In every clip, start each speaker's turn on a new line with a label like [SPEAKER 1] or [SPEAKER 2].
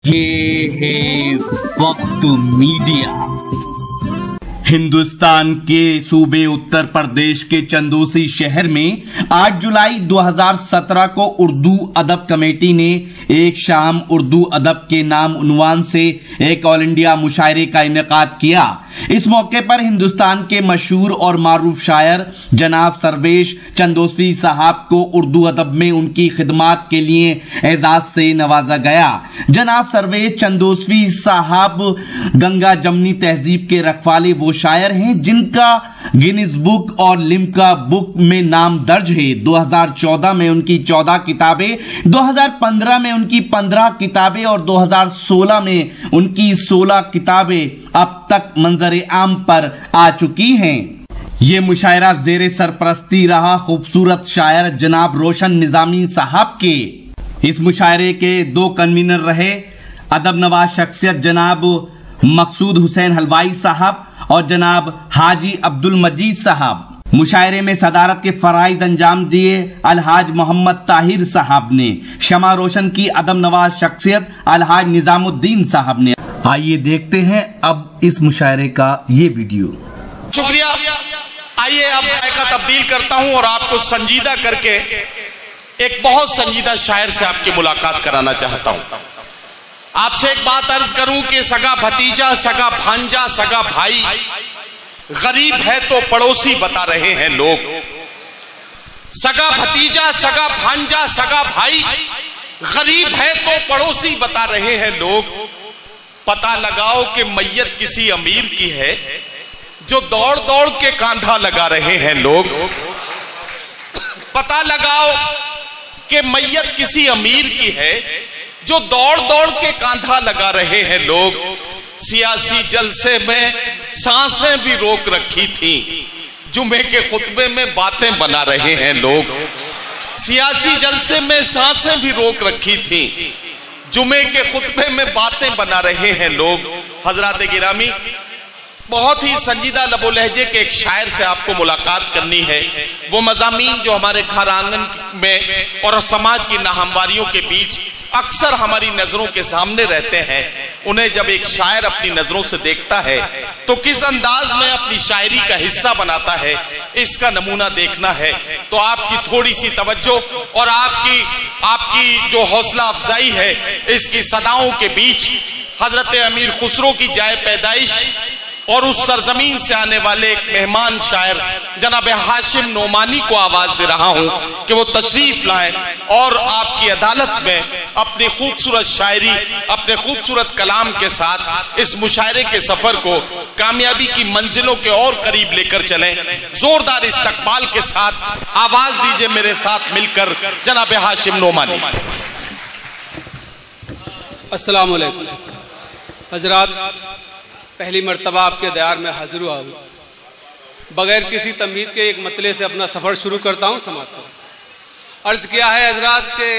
[SPEAKER 1] ये है वक्त मीडिया। हिंदुस्तान के सूबे उत्तर प्रदेश के चंदौसी शहर में 8 जुलाई 2017 को उर्दू अदब कमेटी ने एक शाम उर्दू अदब के नाम उन्वान से एक ऑल इंडिया मुशायरे का इनेकाद किया। इस मौके पर हिंदुस्तान के मशहूर और मारूफ शायर जनाब सर्वेश चंदौसी साहब को उर्दू अदब में उनकी खिदमात के लिए एजाज से नवाजा गया। जनाब सर्वेश चंदौसी साहब गंगा जमनी तहजीब के रखवाले वो शायर हैं जिनका गिनीज बुक और लिम्का बुक में नाम दर्ज है। 2014 में उनकी 14 किताबें, 2015 में उनकी 15 किताबें और 2016 में उनकी 16 किताबें अब तक मंजर आम पर आ चुकी हैं। ये मुशायरा जेरे सरपरस्ती रहा खूबसूरत शायर जनाब रोशन निजामी साहब के। इस मुशायरे के 2 कन्वीनर रहे अदब नवाज शख्सियत जनाब मकसूद हुसैन हलवाई साहब और जनाब हाजी अब्दुल मजीद साहब। मुशायरे में सदारत के फराइज अंजाम दिए अलहाज मोहम्मद ताहिर साहब ने। शमा रोशन की अदब नवाज शख्सियत अलहाज निजामुद्दीन साहब ने। आइए देखते हैं अब इस मुशायरे का ये वीडियो।
[SPEAKER 2] शुक्रिया। आइए अब का तब्दील करता हूं और आपको संजीदा करके एक बहुत संजीदा शायर से आपकी मुलाकात कराना चाहता हूं। आपसे एक बात अर्ज करूं कि सगा भतीजा, सगा भांजा, सगा भाई, गरीब है तो पड़ोसी बता रहे हैं लोग। सगा भतीजा, सगा भांजा, सगा भाई, गरीब है तो पड़ोसी बता रहे हैं लोग। पता लगाओ कि मैयत किसी अमीर की है जो दौड़ दौड़ के कांधा लगा रहे हैं लोग। पता लगाओ कि मैयत किसी अमीर की है जो दौड़ दौड़ के कांधा लगा रहे हैं लोग। सियासी जलसे में सांसें भी रोक रखी थी, जुमे के खुतबे में बातें बना रहे हैं लोग। सियासी जलसे में सांसें भी रोक रखी थी, जुमे के खुतबे में बातें बना रहे हैं लोग। हजरात गिरामी, बहुत ही संजीदा लबो लहजे के एक शायर से आपको मुलाकात करनी है। वो मज़ामीन जो हमारे घर आंगन में और समाज की नाहमवारियों के बीच अक्सर हमारी नजरों के सामने रहते हैं, उन्हें जब एक शायर अपनी नजरों से देखता है तो किस अंदाज में अपनी शायरी का हिस्सा बनाता है, इसका नमूना देखना है। तो आपकी थोड़ी सी तवज्जो और आपकी जो हौसला अफजाई है, इसकी सदाओं के बीच हजरत अमीर खुसरो की जाए पैदाइश और उस सरजमीन से आने वाले एक मेहमान शायर जनाब हाशिम नोमानी को आवाज दे रहा हूं कि वो तशरीफ लाएं और आपकी अदालत में अपनी खूबसूरत शायरी, अपने खूबसूरत कलाम के साथ इस मुशायरे के सफर को कामयाबी की मंजिलों के और करीब लेकर चलें। जोरदार इस्तकबाल के साथ आवाज दीजिए मेरे साथ मिलकर जनाब हाशिम नोमानी।
[SPEAKER 3] अस्सलाम वालेकुम हजरात, पहली मर्तबा आपके दयार में हाजिर हुआ हूँ। बगैर किसी तमहीद के एक मतले से अपना सफ़र शुरू करता हूँ। समाता हूँ। अर्ज़ किया है हजरात के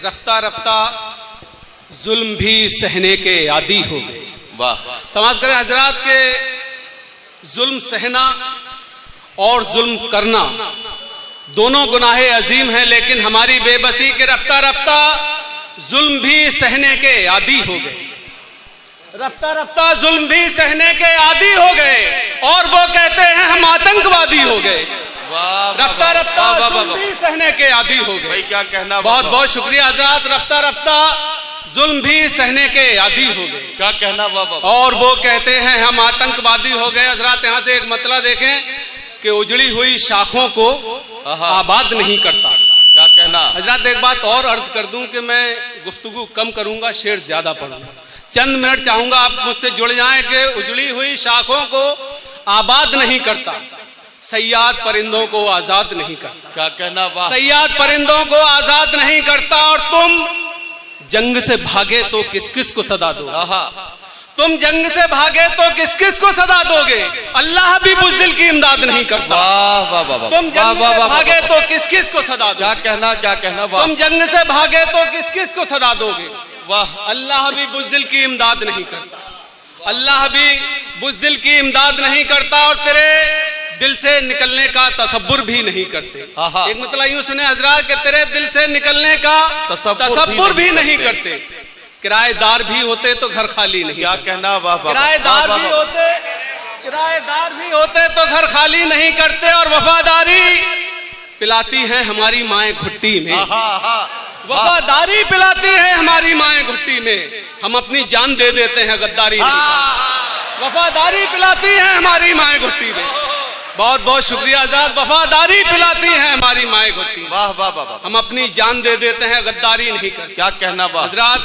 [SPEAKER 3] रफ्ता रफ्ता जुल्म भी सहने के आदी हो गए।
[SPEAKER 2] वाह,
[SPEAKER 3] समाज करें हजरात के जुल्म सहना और जुल्म करना दोनों गुनाहे अजीम हैं, लेकिन हमारी बेबसी के रफ्ता रफ्ता जुल्म भी सहने के आदी हो गए। रफ्ता रफ्ता जुल्म भी सहने के आदी हो गए और वो कहते हैं हम आतंकवादी हो गए। रफ्ता रफ्ता जुल्म भी सहने के आदी हो गए।
[SPEAKER 2] क्या कहना,
[SPEAKER 3] बहुत बहुत शुक्रिया हजरात। रफ्ता रफ्ता जुल्म भी सहने के आदी हो गए।
[SPEAKER 2] क्या कहना
[SPEAKER 3] और वो कहते हैं हम आतंकवादी हो गए। हजरात यहाँ से एक मतला देखें कि उजड़ी हुई शाखों को आबाद नहीं करता।
[SPEAKER 2] क्या कहना
[SPEAKER 3] हजरात, एक बात और अर्ज कर दूं कि मैं गुफ्तगू कम करूंगा, शेर ज्यादा पढ़ूंगा। चंद मिनट चाहूंगा आप मुझसे जुड़ जाएं कि उजड़ी हुई शाखों को आबाद नहीं करता, सयाद परिंदों को आजाद नहीं करता।
[SPEAKER 2] क्या कहना,
[SPEAKER 3] सयाद परिंदों को आजाद नहीं करता। और तुम जंग से भागे तो किस किस को सदा दोगे? तुम जंग से भागे तो किस किस को सदा दोगे? अल्लाह भी बुज़दिल की इमदाद नहीं करता। तुम जंग से भागे तो किस किस को सदा दोगे?
[SPEAKER 2] क्या कहना
[SPEAKER 3] तुम जंग से भागे तो किस किस को सदा दोगे?
[SPEAKER 2] वाह,
[SPEAKER 3] अल्लाह भी बुज़दिल की इमदाद नहीं करता। अल्लाह भी बुज़दिल की इमदाद नहीं करता और तेरे दिल से निकलने का तसब्बुर भी नहीं करते। एक मतलब यूं सुने हजरात कि तेरे दिल से निकलने का तसब्बुर भी नहीं करते। किराएदार भी होते तो घर खाली नहीं।
[SPEAKER 2] क्या कहना, वाह वाह।
[SPEAKER 3] किराएदार भी होते तो घर खाली नहीं करते, और वफादारी पिलाती है हमारी माएँ घुट्टी में। वफादारी पिलाती है हमारी माएँ घुट्टी में, हम अपनी जान दे देते हैं गद्दारी नहीं। वफादारी पिलाती है हमारी माएँ घुट्टी में। बहुत बहुत शुक्रिया आजाद। वफादारी पिलाती है हमारी माएँ घुट्टी में।
[SPEAKER 2] वाह वाह वाह।
[SPEAKER 3] हम अपनी जान दे देते हैं, गद्दारी नहीं करते।
[SPEAKER 2] क्या कहना, वाह।
[SPEAKER 3] हजरात,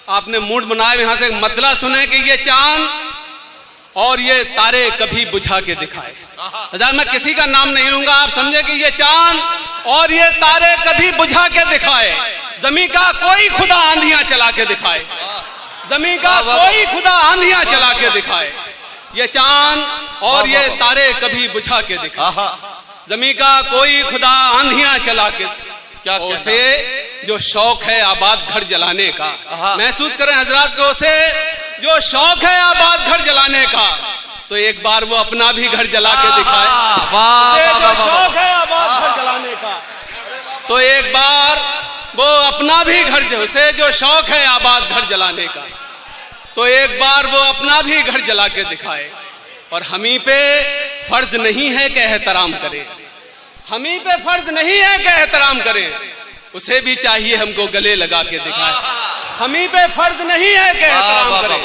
[SPEAKER 3] आपने मूड बनाए, यहाँ से मतला सुने कि ये चांद और ये तारे कभी बुझा के दिखाए। हजरात, मैं किसी का नाम नहीं लूंगा, आप समझे कि ये चांद और ये तारे कभी बुझा के दिखाए। जमीन का कोई खुदा आंधियां चला के दिखाए, जमीन का कोई खुदा आंधियां चला के दिखाए। ये चांद और ये तारे कभी बुझा के दिखाए, जमीन का कोई खुदा आंधियां चला के। क्या उसे जो शौक है आबाद घर जलाने का, महसूस करें हजरात को, उसे जो शौक है आबाद घर जलाने का, तो एक बार वो अपना भी घर जला के दिखाए। जो शौक है आबाद घर जलाने का, तो एक बार वो अपना भी घर, उसे जो शौक है आबाद घर जलाने का, तो एक बार वो अपना भी घर जला के दिखाए। और हमी पे फर्ज नहीं है कि एहतराम करें, हमी पे फर्ज नहीं है कि एहतराम करें, उसे भी चाहिए हमको गले लगा के दिखाए। हमी पे फर्ज नहीं है कि एहतराम करें,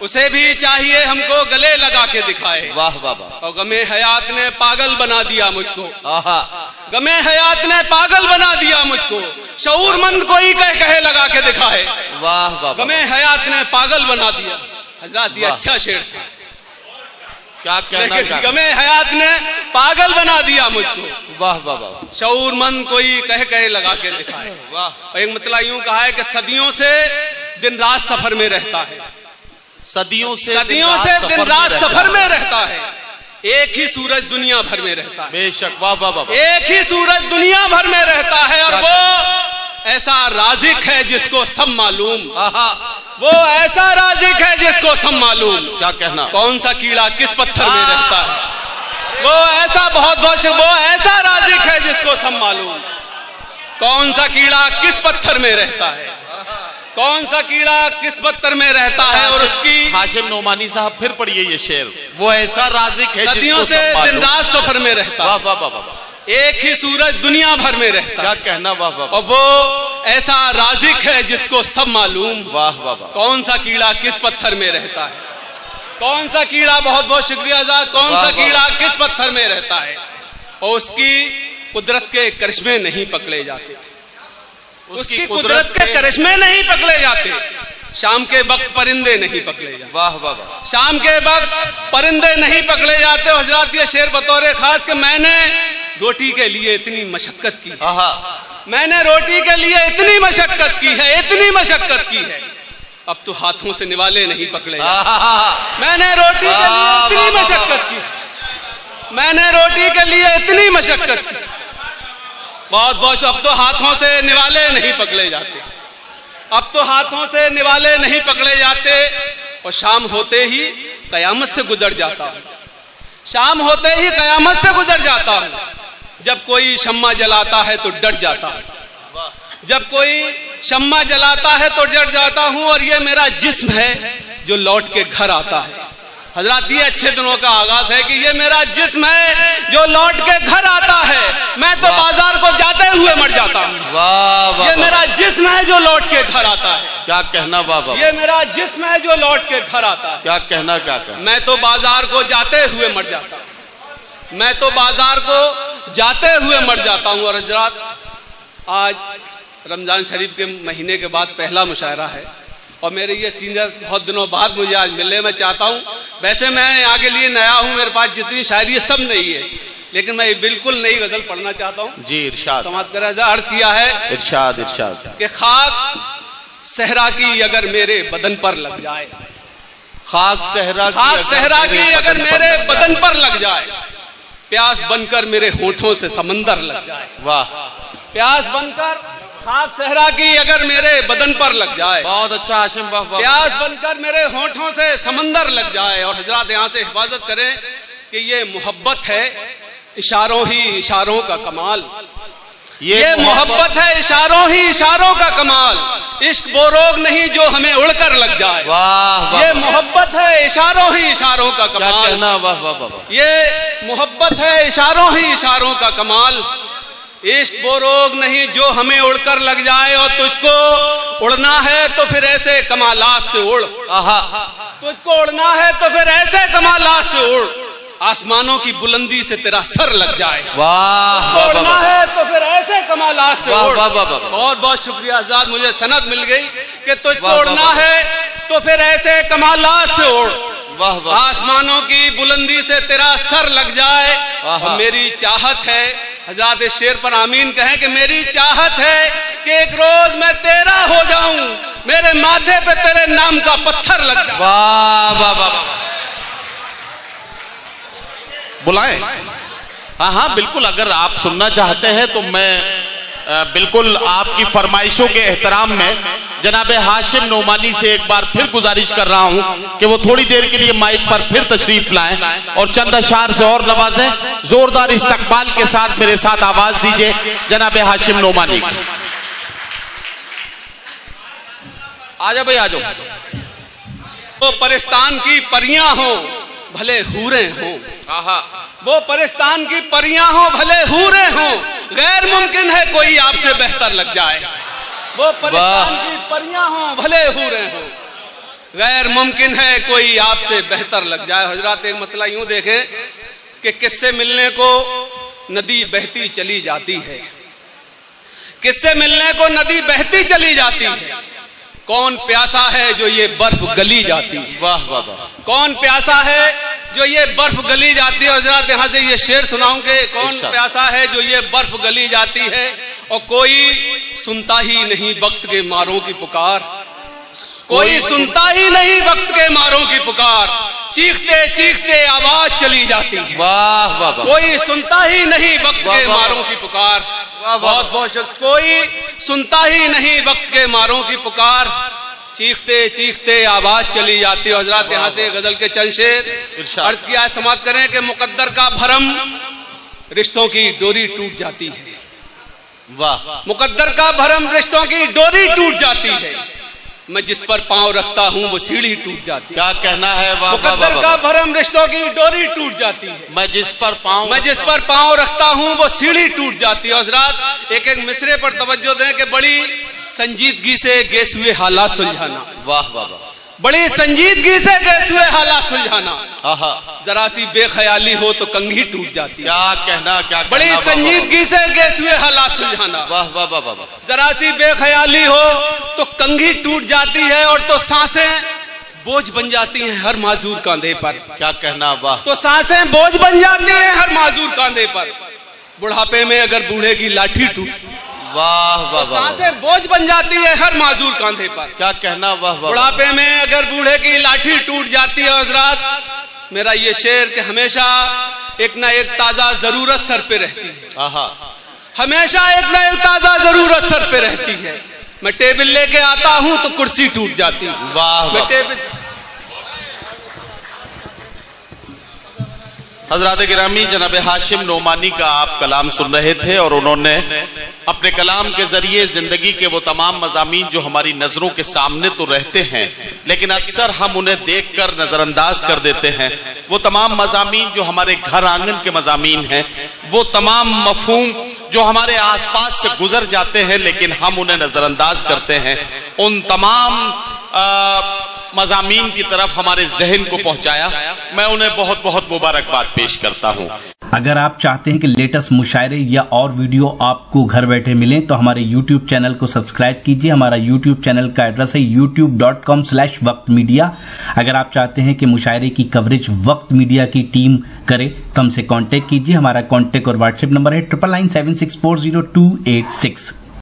[SPEAKER 3] उसे भी चाहिए हमको गले लगा के दिखाए।
[SPEAKER 2] वाह वाह वाह।
[SPEAKER 3] और गमे हयात ने पागल बना दिया मुझको, गमे हयात ने पागल बना दिया मुझको, शऊरमंद कोई कहे लगा के दिखाए।
[SPEAKER 2] वाह वाह।
[SPEAKER 3] गमे हयात ने पागल बना दिया। हजरात, ये अच्छा शेर था।
[SPEAKER 2] क्या कहना,
[SPEAKER 3] गमे हयात ने पागल बना दिया मुझको।
[SPEAKER 2] वाह वाह वाह।
[SPEAKER 3] शऊरमंद कोई कहे लगा के दिखाए।
[SPEAKER 2] वाह।
[SPEAKER 3] एक मतलब यूं कहा है कि सदियों से दिन रात सफर में रहता है,
[SPEAKER 2] सदियों से
[SPEAKER 3] दिन रात सफर में रहता है, एक ही सूरज दुनिया भर में रहता है।
[SPEAKER 2] बेशक, वाह वाह वाह।
[SPEAKER 3] एक ही सूरज दुनिया भर में रहता है, और वो ऐसा राजिक है जिसको सब मालूम, वो ऐसा राजिक है जिसको सब मालूम।
[SPEAKER 2] क्या कहना,
[SPEAKER 3] कौन सा कीड़ा किस पत्थर में रहता है, वो ऐसा वो ऐसा राजिक है जिसको सब मालूम। कौन सा कीड़ा किस पत्थर में रहता है, कौन सा कीड़ा किस पत्थर में रहता है। और उसकी
[SPEAKER 2] हाशिम नोमानी साहब फिर पढ़िए ये शेर, वो ऐसा राजिक है
[SPEAKER 3] सदियों से दिन रात सफर में रहता है।
[SPEAKER 2] वाह वाह वाह।
[SPEAKER 3] एक ही सूरज दुनिया भर में रहता है।
[SPEAKER 2] क्या कहना, वाह वाह।
[SPEAKER 3] और वो ऐसा राजिक है जिसको सब मालूम।
[SPEAKER 2] वाह वाह वाह।
[SPEAKER 3] कौन सा कीड़ा किस पत्थर में रहता है, कौन सा कीड़ा, बहुत बहुत शुक्रिया आजाद, कौन सा कीड़ा किस पत्थर में रहता है। और उसकी कुदरत के करिश्मे नहीं पकड़े जाते, उसकी कुदरत के करिश्मे नहीं पकड़े जाते। शाम के वक्त परिंदे नहीं पकड़े जाते।
[SPEAKER 2] वाह वाह वाह।
[SPEAKER 3] शाम के वक्त परिंदे नहीं पकड़े जाते। हजरात, ये शेर बतौर खास कि मैंने रोटी के लिए इतनी मशक्कत की, मैंने रोटी के लिए इतनी मशक्कत की है, इतनी मशक्कत की है, अब तो हाथों से निवाले नहीं पकड़े जाते। मैंने रोटी के लिए इतनी मशक्कत की, मैंने रोटी के लिए इतनी मशक्कत की, बहुत बहुत, अब तो हाथों से निवाले नहीं पकड़े जाते, अब तो हाथों से निवाले नहीं पकड़े जाते। और शाम होते ही कयामत से गुजर जाता हूँ, शाम होते ही कयामत से गुजर जाता हूँ। जब कोई शम्मा जलाता है तो डर जाता हूँ, जब कोई शम्मा जलाता है तो डर जाता हूँ। और ये मेरा जिस्म है जो लौट के घर आता है। हजरात, ये अच्छे दिनों का आगाज है कि ये मेरा जिस्म है जो लौट के घर आता है, मैं तो बाजार को जाते हुए मर जाता हूँ। वाह, ये मेरा जिस्म है जो लौट के घर आता है।
[SPEAKER 2] क्या कहना, वाह,
[SPEAKER 3] ये मेरा जिस्म है जो लौट के घर आता है।
[SPEAKER 2] क्या कहना, क्या कहना।
[SPEAKER 3] मैं तो बाजार को जाते हुए मर जाता हूँ, मैं तो बाजार को जाते हुए मर जाता हूँ। और हजरात, आज रमजान शरीफ के महीने के बाद पहला मुशायरा है, और मेरे ये सीनियर्स बहुत दिनों बाद मुझे आज मिलने में चाहता हूँ। वैसे मैं आगे लिए नया हूँ, मेरे पास जितनी शायरी है सब नहीं है, लेकिन मैं बिल्कुल नई गजल पढ़ना चाहता हूँ।
[SPEAKER 2] जी, इरशाद।
[SPEAKER 3] समाज का अर्ज किया है,
[SPEAKER 2] इरशाद इरशाद
[SPEAKER 3] कि खाक सहरा की अगर मेरे बदन पर लग जाए,
[SPEAKER 2] खाक सहरा
[SPEAKER 3] की अगर मेरे बदन पर लग जाए, प्यास बनकर मेरे होठों से समंदर लग जाए।
[SPEAKER 2] वाह।
[SPEAKER 3] प्यास बनकर, खाक सहरा की अगर मेरे बदन पर लग जाए,
[SPEAKER 2] बहुत अच्छा हाशिम, वाह वाह।
[SPEAKER 3] प्यास बनकर मेरे होठों से समंदर लग जाए। और हजरात, यहाँ से हिफाजत करें कि ये मोहब्बत है, इशारों ही इशारों का कमाल, ये मोहब्बत है इशारों ही इशारों का कमाल, इश्क वो रोग नहीं जो हमें उड़कर लग जाए।
[SPEAKER 2] वाह वाह,
[SPEAKER 3] ये मोहब्बत है इशारों ही इशारों का कमाल।
[SPEAKER 2] क्या कहना, वाह वाह वाह।
[SPEAKER 3] ये मोहब्बत है इशारों ही इशारों का कमाल, इश्क वो रोग नहीं जो हमें उड़कर लग जाए। और तुझको उड़ना है तो फिर ऐसे कमालात से उड़, तुझको उड़ना है तो फिर ऐसे कमालात से उड़, आसमानों की बुलंदी से तेरा सर लग जाए।
[SPEAKER 2] वाह,
[SPEAKER 3] उड़ना है तो फिर ऐसे कमालात से उड़।
[SPEAKER 2] बहुत
[SPEAKER 3] बहुत शुक्रिया आजाद, मुझे सनद मिल गई कि तुझको उड़ना है तो फिर ऐसे कमालात से उड़, आसमानों की बुलंदी से तेरा सर लग जाए। और मेरी चाहत है, हज़रात इस शेर पर आमीन कहें, कि मेरी चाहत है कि एक रोज मैं तेरा हो जाऊं, मेरे माथे पे तेरे नाम का पत्थर लग जाए।
[SPEAKER 2] वाह वाह वाह, बुलाएं? हाँ हाँ बिल्कुल, अगर आप सुनना चाहते हैं तो मैं बिल्कुल आपकी फरमाइशों के एहतराम में जनाब हाशिम नोमानी से एक बार फिर गुजारिश कर रहा हूं कि वो थोड़ी देर के लिए माइक पर फिर तशरीफ लाएं और चंद अशार से और नवाजें। जोरदार इस्तकबाल के साथ मेरे साथ आवाज दीजिए जनाब हाशिम नोमानी। आजा भाई, आ जाओ।
[SPEAKER 3] वो परिस्तान की परियां हो भले हूरे हो, वो परिस्तान की परियां हो भले हूरे हो, गैर मुमकिन है कोई आपसे बेहतर लग जाए। वो परिस्तान की परियां हो भले हूरे हो, गैर मुमकिन है कोई आपसे बेहतर लग जाए। हजरात एक मसला यूं देखें कि किससे मिलने को नदी बहती चली जाती है, किससे मिलने को नदी बहती चली जाती है। कौन प्यासा है जो ये बर्फ गली जाती है।
[SPEAKER 2] वाह वाह वाह,
[SPEAKER 3] कौन प्यासा है जो ये बर्फ गली जाती है। हजरात यहाँ से ये शेर सुनाऊं कि कौन प्यासा है जो ये बर्फ गली जाती है, और कोई सुनता ही नहीं वक्त के मारों की पुकार, कोई सुनता ही नहीं वक्त के मारों की पुकार, चीखते चीखते आवाज चली जाती है।
[SPEAKER 2] वाह वाह वाह,
[SPEAKER 3] कोई सुनता ही नहीं वक्त के मारों की पुकार, बहुत बहुत कोई सुनता ही नहीं वक्त के मारों की पुकार, चीखते चीखते आवाज चली जाती है। हजरात यहाँ से गजल के चंद शेर अर्ज किया, समाप्त करें कि मुकद्दर का भरम रिश्तों की डोरी टूट जाती है।
[SPEAKER 2] वाह,
[SPEAKER 3] मुकद्दर का भरम रिश्तों की डोरी टूट जाती है, मैं जिस पर पांव रखता हूँ वो सीढ़ी टूट जाती है।
[SPEAKER 2] क्या कहना है, वाह,
[SPEAKER 3] मुकद्दर का भरम रिश्तों की डोरी टूट जाती है,
[SPEAKER 2] मैं जिस पर
[SPEAKER 3] पांव रखता हूँ वो सीढ़ी टूट जाती है। हजरात एक एक मिसरे पर तवज्जो दें कि बड़ी संजीदगी से गैस हुए हालात सुलझाना।
[SPEAKER 2] वाह वाह वाह,
[SPEAKER 3] बड़ी संजीदगी से गैस हुए हालात सुलझाना, जरा सी बेख्याली हो तो कंघी टूट जाती है।
[SPEAKER 2] क्या कहना, क्या
[SPEAKER 3] बड़ी संजीदगी से गैस हुए हालात सुलझाना,
[SPEAKER 2] वाह वाह वाह वाह,
[SPEAKER 3] जरा सी बेख्याली हो तो कंघी टूट जाती है, और तो सांसें बोझ बन जाती हैं हर माजूर कांधे पर।
[SPEAKER 2] क्या कहना, वाह,
[SPEAKER 3] तो सांसें बोझ बन जाती हैं हर माजूर कांधे पर, बुढ़ापे में अगर बूढ़े की लाठी टूट,
[SPEAKER 2] वाह वाह,
[SPEAKER 3] सांसें बोझ बन जाती है हर माजूर कांधे पर।
[SPEAKER 2] क्या कहना, वाह वाह,
[SPEAKER 3] बुढ़ापे में अगर बूढ़े की लाठी टूट जाती है। हजरात मेरा ये शेर कि हमेशा एक ना एक ताजा जरूरत सर पे रहती है, हमेशा एक ना एक ताजा जरूरत सर पे रहती है। मैं टेबल लेके आता हूँ तो कुर्सी टूट जाती है।
[SPEAKER 2] वाह,
[SPEAKER 3] मैं टेबल।
[SPEAKER 2] हजरात गिरामी, जनाब हाशिम नोमानी का आप कलाम सुन रहे थे और उन्होंने अपने कलाम के जरिए जिंदगी के वो तमाम मजामीन जो हमारी नजरों के सामने तो रहते हैं लेकिन अक्सर हम उन्हें देखकर नजरअंदाज कर देते हैं, वो तमाम मजामीन जो हमारे घर आंगन के मजामीन हैं, वो तमाम मफहूम जो हमारे आसपास से गुजर जाते हैं लेकिन हम उन्हें नजरअंदाज करते हैं, उन तमाम मज़ामीन की तरफ हमारे जहन को पहुंचाया। मैं उन्हें बहुत बहुत मुबारकबाद पेश करता हूं।
[SPEAKER 1] अगर आप चाहते हैं कि लेटेस्ट मुशायरे या और वीडियो आपको घर बैठे मिलें तो हमारे YouTube चैनल को सब्सक्राइब कीजिए। हमारा YouTube चैनल का एड्रेस है youtube.com/वक्त मीडिया। अगर आप चाहते हैं कि मुशायरे की कवरेज वक्त मीडिया की टीम करे तो हमसे कांटेक्ट कीजिए। हमारा कांटेक्ट और व्हाट्सएप नंबर है 9997640286।